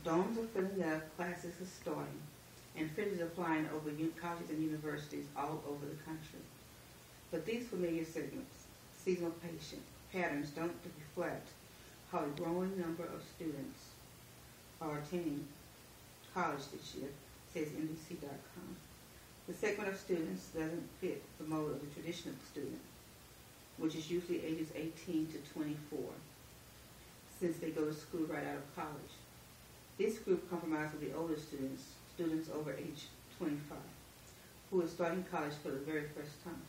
Dorms are filling up, classes are starting, and fringes are flying over colleges and universities all over the country. But these familiar seasonal patterns don't reflect how a growing number of students are attending college this year, says NBC.com. The segment of students doesn't fit the mold of the traditional student, which is usually ages 18 to 24, since they go to school right out of college. This group comprises the older students over age 25, who are starting college for the very first time.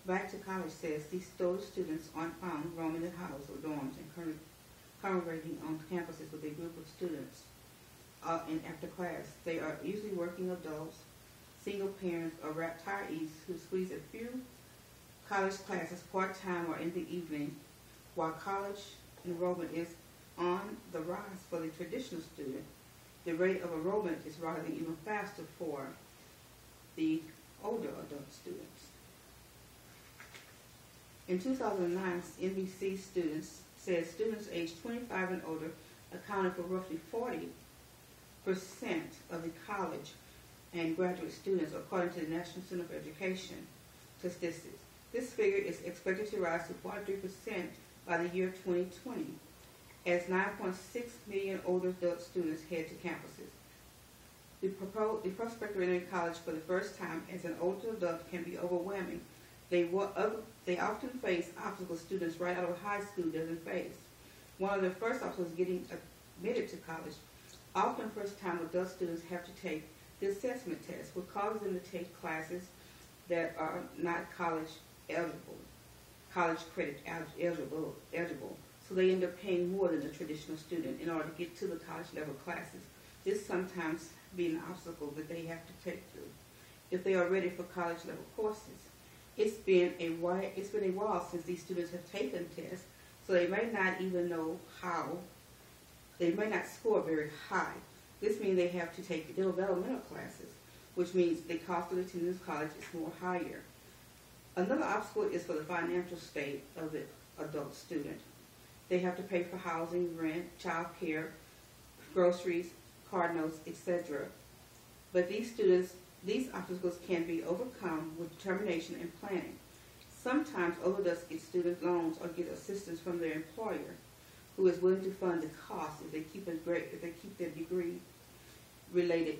Back to College says these older students aren't found roaming the halls or dorms and congregating on campuses with a group of students and after class. They are usually working adults, single parents, or retirees who squeeze a few college classes part-time or in the evening. While college enrollment is on the rise for the traditional student, the rate of enrollment is rising even faster for the older adult students. In 2009, NBC students said students aged 25 and older accounted for roughly 40% of the college and graduate students, according to the National Center for Education statistics. This figure is expected to rise to 43% by the year 2020, as 9.6 million older adult students head to campuses. The prospect of entering college for the first time as an older adult can be overwhelming. They often face obstacles students right out of high school doesn't face. One of the first obstacles is getting admitted to college. Often first-time adult students have to take the assessment test, which causes them to take classes that are not college credit eligible. So they end up paying more than a traditional student in order to get to the college level classes. This sometimes be an obstacle that they have to take through if they are ready for college level courses. It's been a while since these students have taken tests, so they may not even know how. They may not score very high. This means they have to take developmental classes, which means the cost of attending college is more higher. Another obstacle is for the financial state of the adult student. They have to pay for housing, rent, child care, groceries, card notes, etc. But these obstacles can be overcome with determination and planning. Sometimes older adults get student loans or get assistance from their employer, who is willing to fund the cost if they keep their degree-related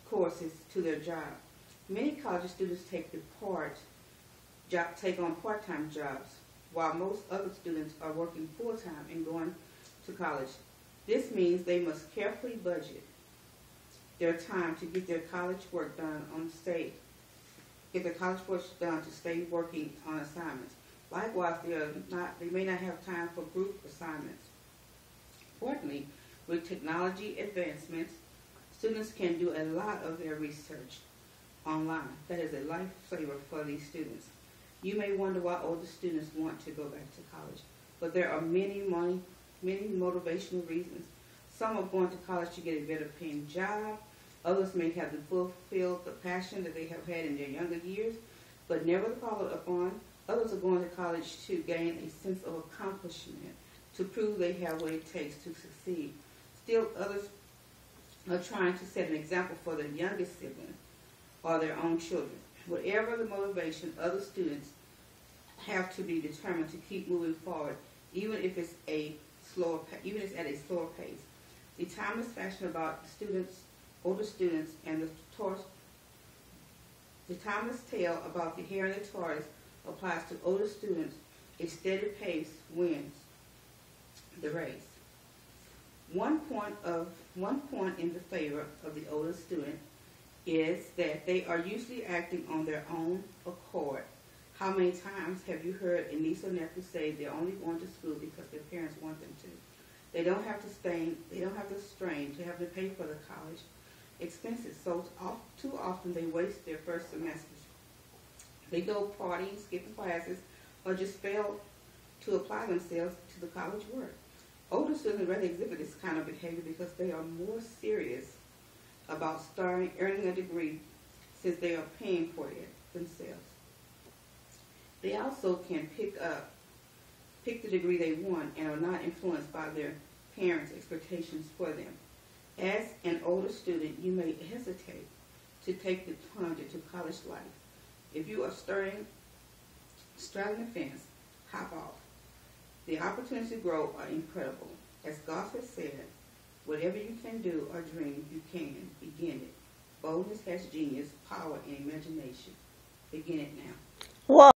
courses to their job. Many college students take on part-time jobs, while most other students are working full-time and going to college. This means they must carefully budget their time to get their college work done to stay working on assignments. Likewise, they may not have time for group assignments. Importantly, with technology advancements, students can do a lot of their research online. That is a lifesaver for these students. You may wonder why older students want to go back to college, but there are many motivational reasons. Some are going to college to get a better paying job. Others may have to fulfill the passion that they have had in their younger years, but never followed upon. Others are going to college to gain a sense of accomplishment, to prove they have what it takes to succeed. Still, others are trying to set an example for their youngest siblings or their own children. Whatever the motivation, other students have to be determined to keep moving forward, even if it's at a slower pace. The timeless fashion about older students, and the timeless tale about the hare and the tortoise applies to older students. A steady pace wins the race. One point in the favor of the older student is that they are usually acting on their own accord. How many times have you heard a niece or nephew say they're only going to school because their parents want them to? They don't have to strain to have to pay for the college expenses. So too often they waste their first semesters. They go partying, skipping classes, or just fail to apply themselves to the college work. Older students rather exhibit this kind of behavior because they are more serious about earning a degree, since they are paying for it themselves. They also can pick the degree they want and are not influenced by their parents' expectations for them. As an older student, you may hesitate to take the plunge into college life. If you are straddling the fence, hop off. The opportunities to grow are incredible. As Gospel said, whatever you can do or dream, you can. Begin it. Boldness has genius, power, and imagination. Begin it now. Whoa.